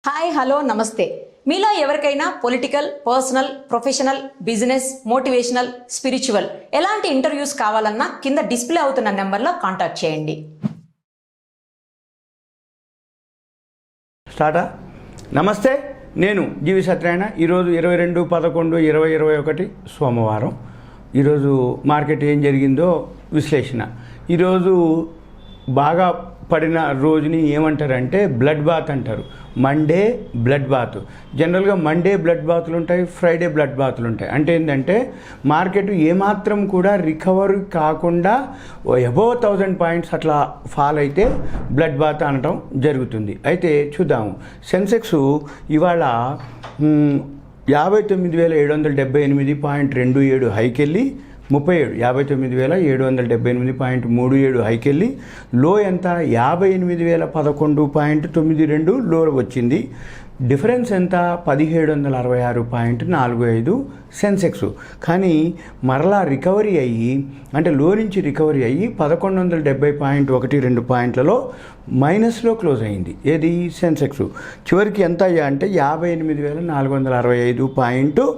Hi hello నమస్తే. మీలో ఎవరికైనా political, personal, professional, business, motivational, spiritual ఎలాంటి ఇంటర్వ్యూస్ కావాలన్నా కింద డిస్ప్లే అవుతున్న నెంబర్లో కాంటాక్ట్ చేయండి. స్టార్టా. నమస్తే, నేను జీవి సత్యనారాయణ. ఈరోజు 22/11/2021 సోమవారం. ఈరోజు మార్కెట్ ఏం జరిగిందో విశ్లేషణ. ఈరోజు బాగా పడిన రోజుని ఏమంటారంటే బ్లడ్ బాత్ అంటారు. Monday blood bath. జనరల్గా మండే బ్లడ్ బాతులు ఉంటాయి, ఫ్రైడే బ్లడ్ బాతులు ఉంటాయి. అంటే ఏంటంటే మార్కెట్ ఏమాత్రం కూడా రికవరీ కాకుండా అబోవ్ 1000 పాయింట్స్ అట్లా ఫాల్ అయితే బ్లడ్ బాత్ అనటం జరుగుతుంది. అయితే చూద్దాము. సెన్సెక్స్ ఇవాళ 59,778.27 హైకెళ్ళి 59,778.37 హైకెళ్ళి లో ఎంత 58,011.92 లో వచ్చింది. డిఫరెన్స్ ఎంత 1766.45 సెన్సెక్స్. కానీ మరలా రికవరీ అయ్యి, అంటే లో నుంచి రికవరీ అయ్యి 1170.12 పాయింట్లలో మైనస్లో క్లోజ్ అయింది. ఏది సెన్సెక్స్. చివరికి ఎంత అయ్యా అంటే 58,465.89 పాయింట్లు,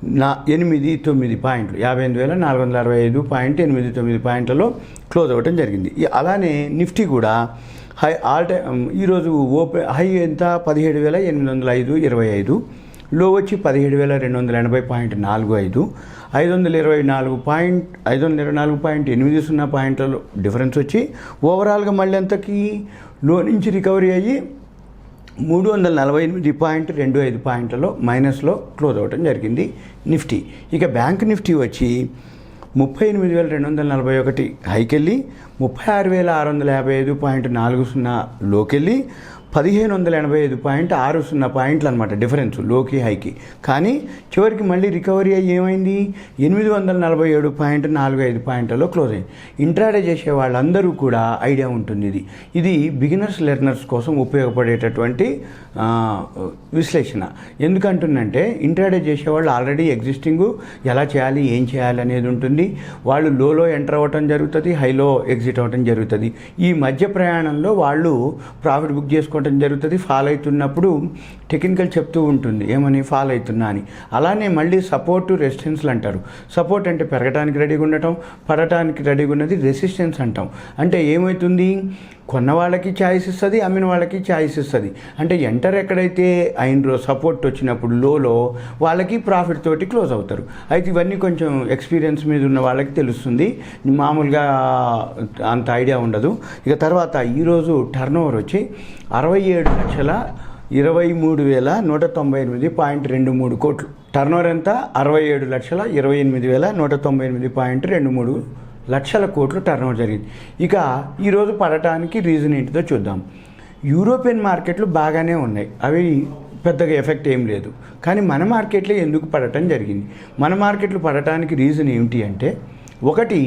58,465.89 పాయింట్లలో క్లోజ్ అవ్వటం జరిగింది. అలానే నిఫ్టీ కూడా ఆల్ టైమ్ ఈరోజు హై ఎంత 17,805.25, లో వచ్చి 17,280.45, 524.80 పాయింట్లలో డిఫరెన్స్ వచ్చి ఓవరాల్గా మళ్ళీ ఎంతకి లో నుంచి రికవరీ అయ్యి 348.25 పాయింట్లలో మైనస్లో క్లోజ్ అవ్వడం జరిగింది నిఫ్టీ. ఇక బ్యాంక్ నిఫ్టీ వచ్చి 38,241 హైకెళ్ళి 36,655.40 లోకెళ్ళి 1,585.60 పాయింట్లు అనమాట డిఫరెన్స్ లోకి హైకి. కానీ చివరికి మళ్ళీ రికవరీ అయ్యి ఏమైంది 847.45 పాయింట్లలో క్లోజ్ అయింది. ఇంట్రాడే చేసే వాళ్ళందరూ కూడా ఐడియా ఉంటుంది. ఇది బిగినర్స్ లెర్నర్స్ కోసం ఉపయోగపడేటటువంటి విశ్లేషణ. ఎందుకంటుందంటే ఇంట్రాడే చేసేవాళ్ళు ఆల్రెడీ ఎగ్జిస్టింగ్ ఎలా చేయాలి, ఏం చేయాలి అనేది ఉంటుంది. వాళ్ళు లోలో ఎంటర్ అవ్వటం జరుగుతుంది, హైలో ఎగ్జిట్ అవ్వటం జరుగుతుంది. ఈ మధ్య ప్రయాణంలో వాళ్ళు ప్రాఫిట్ బుక్ చేసుకోవడం జరుగుతుంది. ఫాల్ అవుతున్నప్పుడు టెక్నికల్ చెప్తూ ఉంటుంది ఏమని ఫాల్ అవుతున్నా అని. అలానే మళ్ళీ సపోర్ట్, రెసిస్టెన్స్లు అంటారు. సపోర్ట్ అంటే పెరగడానికి రెడీగా ఉండటం, పడటానికి రెడీగా ఉన్నది రెసిస్టెన్స్ అంటాం. అంటే ఏమవుతుంది, కొన్న వాళ్ళకి ఛాయిస్ ఇస్తుంది, అమ్మిన వాళ్ళకి ఛాయిస్ ఇస్తుంది. అంటే ఎంటర్ ఎక్కడైతే అయినరో సపోర్ట్ వచ్చినప్పుడు లోలో వాళ్ళకి ప్రాఫిట్ తోటి క్లోజ్ అవుతారు. అయితే ఇవన్నీ కొంచెం ఎక్స్పీరియన్స్ మీద ఉన్న వాళ్ళకి తెలుస్తుంది, మామూలుగా అంత ఐడియా ఉండదు. ఇక తర్వాత ఈరోజు టర్నోవర్ వచ్చి 67,23,198.23 కోట్లు. టర్నోవర్ ఎంత 67,28,198.23 లక్షల కోట్లు టర్నోవర్ జరిగింది. ఇక ఈరోజు పడటానికి రీజన్ ఏంటిదో చూద్దాం. యూరోపియన్ మార్కెట్లు బాగానే ఉన్నాయి, అవి పెద్దగా ఎఫెక్ట్ ఏం లేదు. కానీ మన మార్కెట్లో ఎందుకు పడటం జరిగింది? మన మార్కెట్లు పడటానికి రీజన్ ఏమిటి అంటే, ఒకటి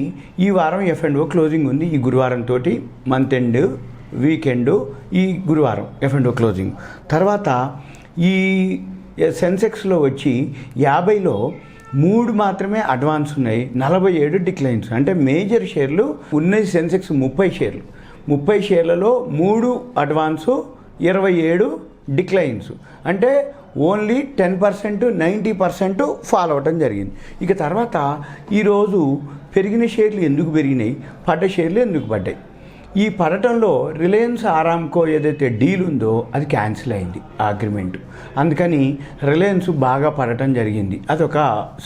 ఈ వారం F&O క్లోజింగ్ ఉంది. ఈ గురువారం తోటి మంత్ ఎండ్, వీకెండ్, ఈ గురువారం F&O క్లోజింగ్. తర్వాత ఈ సెన్సెక్స్లో వచ్చి 50లో 3 మాత్రమే అడ్వాన్స్ ఉన్నాయి, 47 డిక్లైన్స్. అంటే మేజర్ షేర్లు ఉన్నది సెన్సెక్స్ 30 షేర్లు. 30 షేర్లలో 3 అడ్వాన్సు, 27 డిక్లైన్స్. అంటే ఓన్లీ 10%, 90% ఫాల్ అవ్వటం జరిగింది. ఇక తర్వాత ఈరోజు పెరిగిన షేర్లు ఎందుకు పెరిగినాయి, పడ్డ షేర్లు ఎందుకు పడ్డాయి? ఈ పడటంలో రిలయన్స్ ఆరామ్కో ఏదైతే డీల్ ఉందో అది క్యాన్సిల్ అయింది, ఆ అగ్రిమెంటు. అందుకని రిలయన్స్ బాగా పడటం జరిగింది. అదొక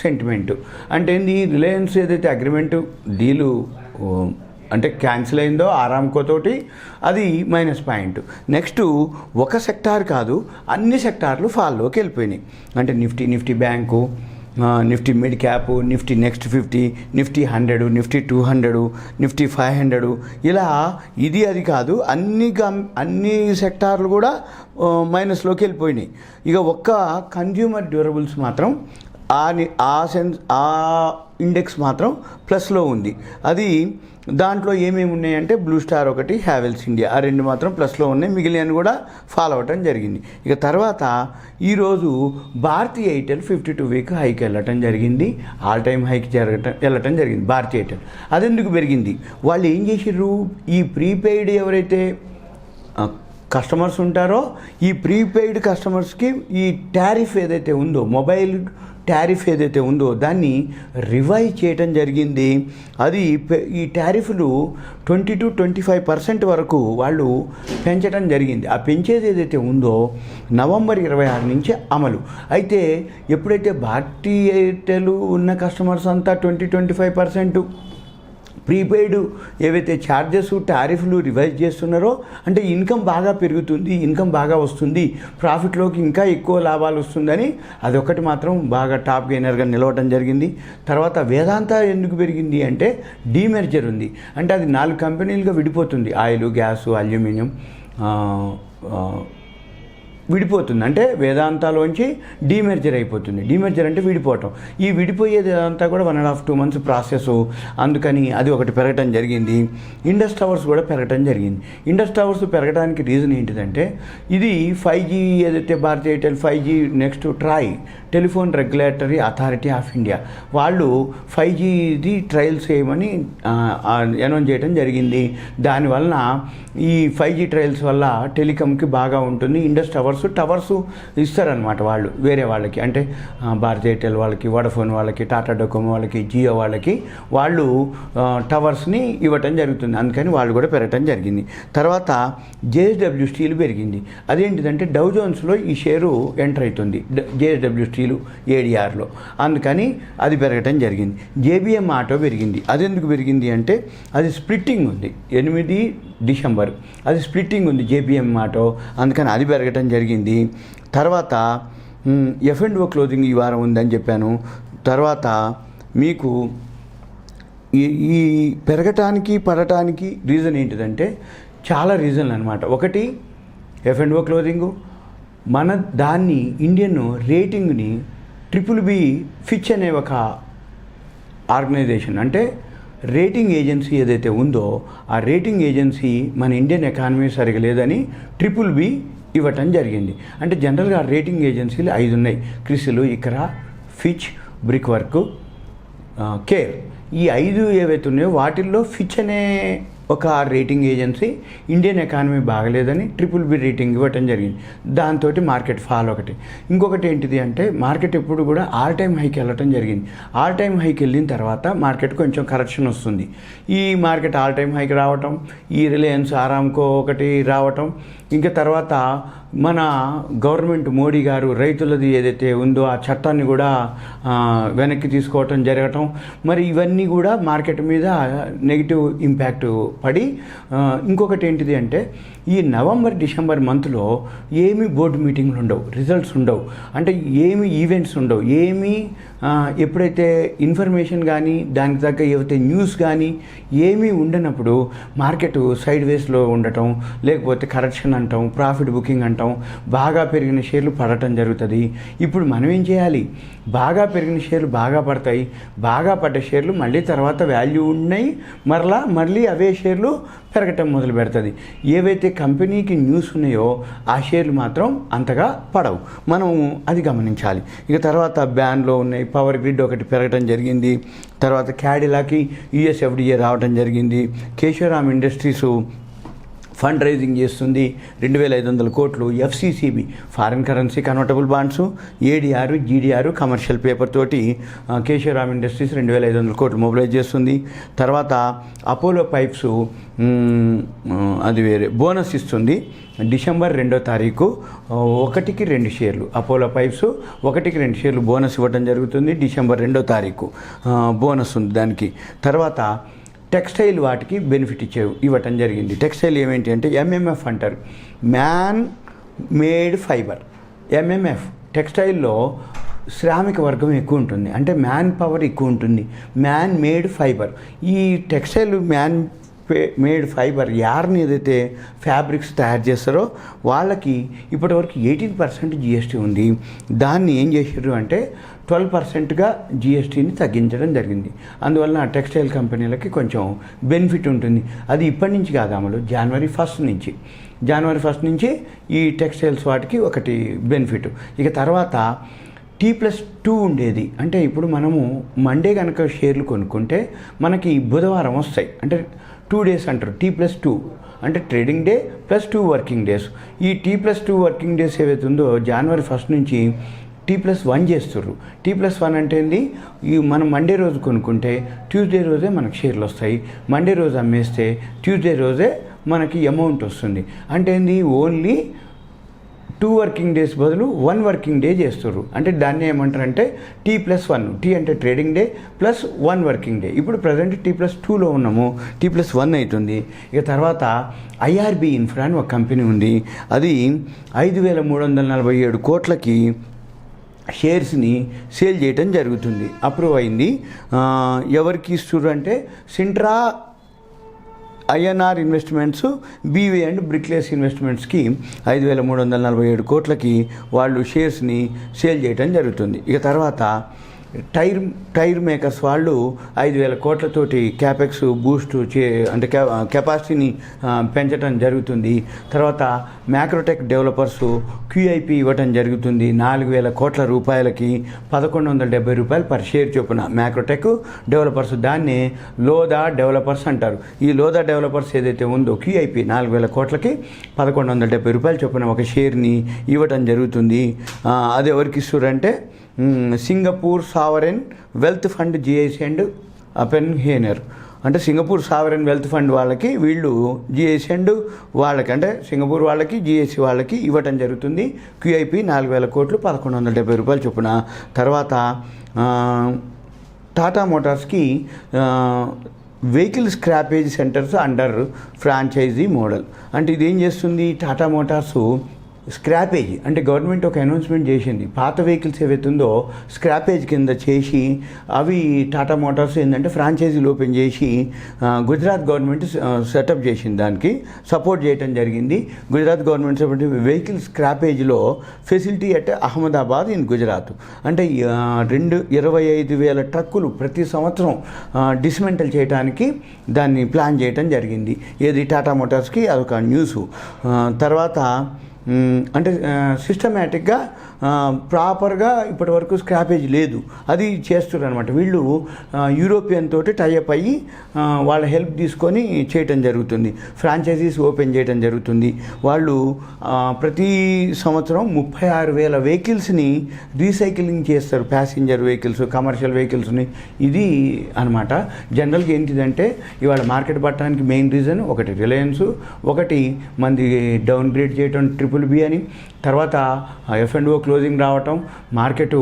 సెంటిమెంటు. అంటే ఏంది, రిలయన్స్ ఏదైతే అగ్రిమెంటు డీలు అంటే క్యాన్సిల్ అయిందో ఆరామ్కో తోటి, అది మైనస్ పాయింట్. నెక్స్ట్ ఒక సెక్టార్ కాదు, అన్ని సెక్టార్లు ఫాల్లోకి వెళ్ళిపోయినాయి. అంటే Nifty bank, Nifty mid cap, Nifty next 50, Nifty 100, Nifty 200, Nifty 500, ఇలా ఇది అది కాదు అన్ని సెక్టార్లు కూడా మైనస్లోకి వెళ్ళిపోయినాయి. ఇక ఒక్క కన్జ్యూమర్ డ్యూరబుల్స్ మాత్రం ఆ ఇండెక్స్ మాత్రం ప్లస్లో ఉంది. అది దాంట్లో ఏమేమి ఉన్నాయంటే బ్లూ స్టార్ ఒకటి, హ్యావెల్స్ ఇండియా, ఆ 2 మాత్రం ప్లస్లో ఉన్నాయి. మిగిలిన కూడా ఫాలో అవ్వటం జరిగింది. ఇక తర్వాత ఈరోజు భారతీ ఎయిర్టెల్ 52 వీక్ హైకి వెళ్ళటం జరిగింది, ఆల్ టైమ్ హైకి వెళ్ళటం జరిగింది భారతీ ఎయిర్టెల్. అదెందుకు పెరిగింది? వాళ్ళు ఏం చేసిర్రు, ఈ ప్రీపెయిడ్ ఎవరైతే కస్టమర్స్ ఉంటారో ఈ ప్రీపెయిడ్ కస్టమర్స్కి ఈ టారిఫ్ ఏదైతే ఉందో, మొబైల్ టారిఫ్ ఏదైతే ఉందో దాన్ని రివైజ్ చేయడం జరిగింది. అది ఈ టారిఫ్లు 20-25% వరకు వాళ్ళు పెంచడం జరిగింది. ఆ పెంచేది ఏదైతే ఉందో నవంబర్ 26 నుంచి అమలు. అయితే ఎప్పుడైతే భారతీ ఎయిర్టెల్ ఉన్న కస్టమర్స్ అంతా 20-25% ప్రీపెయిడ్ ఏవైతే ఛార్జెస్ టారిఫ్లు రివైజ్ చేస్తున్నారో, అంటే ఇన్కమ్ బాగా పెరుగుతుంది, ఇన్కమ్ బాగా వస్తుంది, ప్రాఫిట్లోకి ఇంకా ఎక్కువ లాభాలు వస్తుందని అదొకటి మాత్రం బాగా టాప్ గెయినర్గా నిలవడం జరిగింది. తర్వాత వేదాంత ఎందుకు పెరిగింది అంటే డీమెర్జర్ ఉంది, అంటే అది 4 కంపెనీలుగా విడిపోతుంది. ఆయిల్, గ్యాసు, అల్యూమినియం విడిపోతుంది. అంటే వేదాంతాలోంచి డీమెర్జర్ అయిపోతుంది. డీమెర్జర్ అంటే విడిపోవటం. ఈ విడిపోయేది అంతా కూడా 1.5-2 months ప్రాసెస్. అందుకని అది ఒకటి పెరగటం జరిగింది. ఇండస్ టవర్స్ కూడా పెరగటం జరిగింది. ఇండస్ టవర్స్ పెరగడానికి రీజన్ ఏంటిదంటే ఇది 5G ఏదైతే Bharti Airtel 5G next TRAI Telephone Regulatory Authority of India వాళ్ళు 5Gది ట్రయల్స్ చేయమని అనౌన్స్ చేయడం జరిగింది. దానివలన ఈ 5G ట్రయల్స్ వల్ల టెలికామ్కి బాగా ఉంటుంది. ఇండస్ టవర్స్ ఇస్తారనమాట వాళ్ళు వేరే వాళ్ళకి, అంటే భారతీ ఎయిర్టెల్ వాళ్ళకి, వోడాఫోన్ వాళ్ళకి, టాటా డొకోమో వాళ్ళకి, జియో వాళ్ళకి వాళ్ళు టవర్స్ని ఇవ్వటం జరుగుతుంది. అందుకని వాళ్ళు కూడా పెరగటం జరిగింది. తర్వాత జేఎస్డబ్ల్యూ స్టీల్ పెరిగింది. అదేంటిదంటే డౌ జోన్స్లో ఈ షేరు ఎంటర్ అవుతుంది, జేఎస్డబ్ల్యూ స్టీలు ఏడిఆర్లో. అందుకని అది పెరగటం జరిగింది. జేబీఎం ఆటో పెరిగింది. అది ఎందుకు పెరిగింది అంటే అది స్ప్లిట్టింగ్ ఉంది, 8 డిసెంబర్ అది స్ప్లిట్టింగ్ ఉంది జేబీఎం ఆటో, అందుకని అది పెరగటం జరిగింది. తర్వాత F&O క్లోజింగ్ ఈ వారం ఉందని చెప్పాను. తర్వాత మీకు ఈ పెరగటానికి పడటానికి రీజన్ ఏంటిదంటే చాలా రీజన్లు అనమాట. ఒకటి F&O క్లోజింగు, మన దాన్ని ఇండియన్ రేటింగ్ని BBB ఫిచ్ అనే ఒక ఆర్గనైజేషన్, అంటే రేటింగ్ ఏజెన్సీ ఏదైతే ఉందో ఆ రేటింగ్ ఏజెన్సీ మన ఇండియన్ ఎకానమీ సరిగా లేదని BBB ఇవ్వటం జరిగింది. అంటే జనరల్గా రేటింగ్ ఏజెన్సీలు 5 ఉన్నాయి: క్రిసిల్, ఇక్రా, ఫిచ్, బ్రిక్ వర్క్, కేర్. ఈ 5 ఏవైతే ఉన్నాయో వాటిల్లో ఫిచ్ అనే ఒక రేటింగ్ ఏజెన్సీ ఇండియన్ ఎకానమీ బాగలేదని BBB రేటింగ్ ఇవ్వటం జరిగింది. దాంతో మార్కెట్ ఫాల్ ఒకటి. ఇంకొకటి ఏంటిది అంటే మార్కెట్ ఎప్పుడు కూడా ఆల్ టైమ్ హైకి వెళ్ళటం జరిగింది. ఆల్ టైమ్ హైకి వెళ్ళిన తర్వాత మార్కెట్ కొంచెం కరెక్షన్ వస్తుంది. ఈ మార్కెట్ ఆల్ టైమ్ హైకి రావటం, ఈ రిలయన్స్, ఆరామ్కో ఒకటి రావటం, ఇంకా తర్వాత మన గవర్నమెంట్ మోడీ గారు రైతులది ఏదైతే ఉందో ఆ చట్టాన్ని కూడా వెనక్కి తీసుకోవటం జరగటం, మరి ఇవన్నీ కూడా మార్కెట్ మీద నెగిటివ్ ఇంపాక్ట్ పడి, ఇంకొకటి ఏంటిది అంటే ఈ నవంబర్ డిసెంబర్ మంత్లో ఏమీ బోర్డు మీటింగ్లు ఉండవు, రిజల్ట్స్ ఉండవు, అంటే ఏమి ఈవెంట్స్ ఉండవు, ఏమీ ఎప్పుడైతే ఇన్ఫర్మేషన్ కానీ దానికి తగ్గ ఏవైతే న్యూస్ కానీ ఏమీ ఉండనప్పుడు మార్కెట్ సైడ్ వేస్లో ఉండటం, లేకపోతే కరెక్షన్ అంటాం, ప్రాఫిట్ బుకింగ్ అంటాం, బాగా పెరిగిన షేర్లు పడటం జరుగుతుంది. ఇప్పుడు మనం ఏం చేయాలి? బాగా పెరిగిన షేర్లు బాగా పడతాయి, బాగా పడ్డ షేర్లు మళ్ళీ తర్వాత వాల్యూ ఉన్నాయి, మళ్ళీ అవే షేర్లు పెరగటం మొదలు పెడుతుంది. ఏవైతే కంపెనీకి న్యూస్ ఉన్నాయో ఆ షేర్లు మాత్రం అంతగా పడవు, మనం అది గమనించాలి. ఇక తర్వాత బ్యాన్లో ఉన్నాయి, పవర్ గ్రిడ్ ఒకటి పెరగటం జరిగింది. తర్వాత క్యాడిలాకి US FDA రావడం జరిగింది. కేశవరామ్ ఇండస్ట్రీస్ ఫండ్ రైజింగ్ చేస్తుంది 2,500 కోట్లు. FCCB foreign currency convertible bonds, ADR, GDR commercial paper తోటి కేశవరామ్ ఇండస్ట్రీస్ 2,500 కోట్లు మొబిలైజ్ చేస్తుంది. తర్వాత అపోలో పైప్స్ అది వేరే బోనస్ ఇస్తుంది. డిసెంబర్ 2వ తారీఖు 1కి 2 షేర్లు అపోలో పైప్స్ 1కి 2 షేర్లు బోనస్ ఇవ్వడం జరుగుతుంది. డిసెంబర్ 2వ తారీఖు బోనస్ ఉంది దానికి. తర్వాత టెక్స్టైల్ వాటికి బెనిఫిట్ ఇవ్వటం జరిగింది. టెక్స్టైల్ ఏమేంటి అంటే MMF అంటారు, మ్యాన్ మేడ్ ఫైబర్. MMF టెక్స్టైల్లో శ్రామిక వర్గం ఎక్కువ ఉంటుంది, అంటే మ్యాన్ పవర్ ఎక్కువ ఉంటుంది. మ్యాన్ మేడ్ ఫైబర్, ఈ టెక్స్టైల్ మ్యాన్ మేడ్ ఫైబర్ యార్ని ఏదైతే ఫ్యాబ్రిక్స్ తయారు చేస్తారో వాళ్ళకి ఇప్పటివరకు 18% GST ఉంది. దాన్ని ఏం చేశారు అంటే 12%గా GSTని తగ్గించడం జరిగింది. అందువలన టెక్స్టైల్ కంపెనీలకి కొంచెం బెనిఫిట్ ఉంటుంది. అది ఇప్పటి నుంచి కాదు అమలు, జనవరి 1 నుంచి ఈ టెక్స్టైల్స్ వాటికి ఒకటి బెనిఫిట్. ఇక తర్వాత T+2 ఉండేది, అంటే ఇప్పుడు మనము మండే కనుక షేర్లు కొనుక్కుంటే మనకి బుధవారం వస్తాయి, అంటే 2 days అంటారు T+2. అంటే trading day plus 2 working days. ఈ T+2 వర్కింగ్ డేస్ ఏవైతే ఉందో జనవరి 1 నుంచి T+1 చేస్తుర్రు. T+1 అంటే ఏంది, ఈ మనం మండే రోజు కొనుక్కుంటే ట్యూస్డే రోజే మనకు షేర్లు వస్తాయి, మండే రోజు అమ్మేస్తే ట్యూస్డే రోజే మనకి అమౌంట్ వస్తుంది. అంటే ఏంది, ఓన్లీ 2 వర్కింగ్ డేస్ బదులు 1 వర్కింగ్ డే చేస్తుర్రు. అంటే దాన్ని ఏమంటారంటే T+1. T అంటే trading day plus 1 working day. ఇప్పుడు ప్రజెంట్ T+2లో ఉన్నాము, T+1 అవుతుంది. ఇక తర్వాత IRB ఇన్ఫ్రా అని ఒక కంపెనీ ఉంది, అది 5,347 కోట్లకి షేర్స్ని సేల్ చేయటం జరుగుతుంది. అప్రూవ్ అయింది. ఎవరికి ఇస్తుర్రు అంటే Cintra INR investments, BV and Barclays ఇన్వెస్ట్మెంట్స్కి 5,347 కోట్లకి వాళ్ళు షేర్స్ని సేల్ చేయటం జరుగుతుంది. ఇక తర్వాత టైర్ మేకర్స్ వాళ్ళు 5,000 కోట్లతోటి క్యాపెక్స్ బూస్ట్ అంటే కెపాసిటీని పెంచడం జరుగుతుంది. తర్వాత మ్యాక్రోటెక్ డెవలపర్స్ QIP ఇవ్వటం జరుగుతుంది 4,000 కోట్ల రూపాయలకి, 1,170 రూపాయలు పర్ షేర్ చొప్పున. మ్యాక్రోటెక్ డెవలపర్స్, దాన్ని లోదా డెవలపర్స్ అంటారు. ఈ లోదా డెవలపర్స్ ఏదైతే ఉందో QIP 4,000 కోట్లకి 1,170 రూపాయలు చొప్పున ఒక షేర్ని ఇవ్వటం జరుగుతుంది. అది ఎవరికి ఇస్తారంటే Singapore sovereign wealth fund GIC and Oppenheimer. అంటే సింగపూర్ సావరెన్ వెల్త్ ఫండ్ వాళ్ళకి, వీళ్ళు GIC అండ్ వాళ్ళకి, అంటే సింగపూర్ వాళ్ళకి GIC వాళ్ళకి ఇవ్వటం జరుగుతుంది. QIP 4,000 కోట్లు 1,170 రూపాయలు చొప్పున. తర్వాత టాటా మోటార్స్కి vehicle scrappage centres under franchise model. అంటే ఇదేం చేస్తుంది, టాటా మోటార్స్ స్క్రాపేజ్ అంటే గవర్నమెంట్ ఒక అనౌన్స్మెంట్ చేసింది, పాత వెహికల్స్ ఏవైతే ఉందో స్క్రాపేజ్ కింద చేసి అవి టాటా మోటార్స్ ఏంటంటే ఫ్రాంచైజీలు ఓపెన్ చేసి గుజరాత్ గవర్నమెంట్ సెటప్ చేసింది, దానికి సపోర్ట్ చేయడం జరిగింది. గుజరాత్ గవర్నమెంట్ వెహికల్ స్క్రాపేజ్లో facility at Ahmedabad in Gujarat. అంటే 25,000 ట్రక్కులు ప్రతి సంవత్సరం డిస్మెంటల్ చేయడానికి దాన్ని ప్లాన్ చేయడం జరిగింది. ఏది టాటా మోటార్స్కి అదొక న్యూసు. తర్వాత అంటే సిస్టమేటిక్గా ప్రాపర్గా ఇప్పటి వరకు స్క్రాపేజ్ లేదు, అది చేస్తున్నారు అనమాట. వీళ్ళు యూరోపియన్ తోటి టైఅప్ అయ్యి వాళ్ళ హెల్ప్ తీసుకొని చేయటం జరుగుతుంది, ఫ్రాంచైజీస్ ఓపెన్ చేయడం జరుగుతుంది. వాళ్ళు ప్రతి సంవత్సరం 36,000 వెహికల్స్ని రీసైక్లింగ్ చేస్తారు, ప్యాసింజర్ వెహికల్స్, కమర్షియల్ వెహికల్స్ని. ఇది అనమాట. జనరల్గా ఏంటిదంటే ఇవాళ మార్కెట్ పట్టడానికి మెయిన్ రీజన్ ఒకటి రిలయన్స్, ఒకటి మంది డౌన్ గ్రేడ్ చేయటం BBB అని, తర్వాత F&O క్లోజింగ్ రావటం, మార్కెట్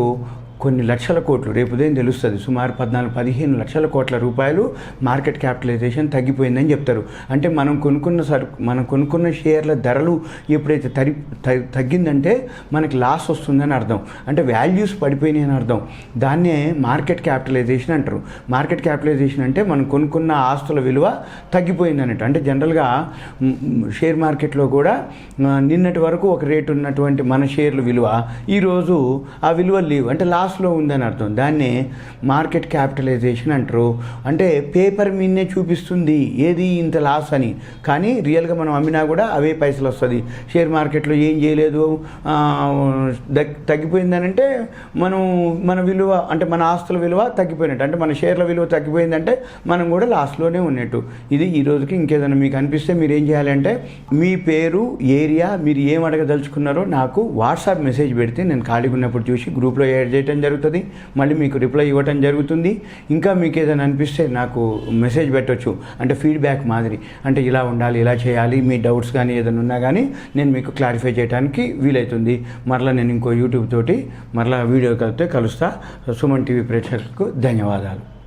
కొన్ని లక్షల కోట్లు, రేపు ఉదయం తెలుస్తుంది, సుమారు 14-15 లక్షల కోట్ల రూపాయలు మార్కెట్ క్యాపిటలైజేషన్ తగ్గిపోయిందని చెప్తారు. అంటే మనం కొనుక్కున్న షేర్ల ధరలు ఎప్పుడైతే తగ్గిందంటే మనకి లాస్ వస్తుందని అర్థం, అంటే వాల్యూస్ పడిపోయినాయి అని అర్థం. దాన్నే మార్కెట్ క్యాపిటలైజేషన్ అంటారు. మార్కెట్ క్యాపిటలైజేషన్ అంటే మనం కొనుక్కున్న ఆస్తుల విలువ తగ్గిపోయింది అన్నట్టు. అంటే జనరల్గా షేర్ మార్కెట్లో కూడా నిన్నటి వరకు ఒక రేటు ఉన్నటువంటి మన షేర్ల విలువ ఈరోజు ఆ విలువ లేవు, అంటే లాస్లో ఉందని అర్థం. దాన్నే మార్కెట్ క్యాపిటలైజేషన్ అంటారు. అంటే పేపర్ మీదనే చూపిస్తుంది ఏది ఇంత లాస్ అని, కానీ రియల్గా మనం అమ్మినా కూడా అవే పైసలు వస్తుంది. షేర్ మార్కెట్లో ఏం చేయలేదు, తగ్గిపోయిందని అంటే మన విలువ, అంటే మన ఆస్తుల విలువ తగ్గిపోయినట్టు, అంటే మన షేర్ల విలువ తగ్గిపోయిందంటే మనం కూడా లాస్లోనే ఉన్నట్టు. ఇది ఈ రోజుకి. ఇంకేదైనా మీకు అనిపిస్తే మీరు ఏం చేయాలంటే మీ పేరు, ఏరియా, మీరు ఏం అడగదలుచుకున్నారో నాకు వాట్సాప్ మెసేజ్ పెడితే నేను ఖాళీగా ఉన్నప్పుడు చూసి గ్రూప్లో యాడ్ చేయడం జరుగుతుంది, మళ్ళీ మీకు రిప్లై ఇవ్వటం జరుగుతుంది. ఇంకా మీకు ఏదైనా అనిపిస్తే నాకు మెసేజ్ పెట్టవచ్చు, అంటే ఫీడ్బ్యాక్ మాదిరి, అంటే ఇలా ఉండాలి, ఇలా చేయాలి, మీ డౌట్స్ కానీ ఏదైనా ఉన్నా కానీ నేను మీకు క్లారిఫై చేయడానికి వీలవుతుంది. మరలా నేను ఇంకో యూట్యూబ్ తోటి మరలా వీడియో కలిస్తే కలుస్తా. సుమన్ టీవీ ప్రేక్షకులకు ధన్యవాదాలు.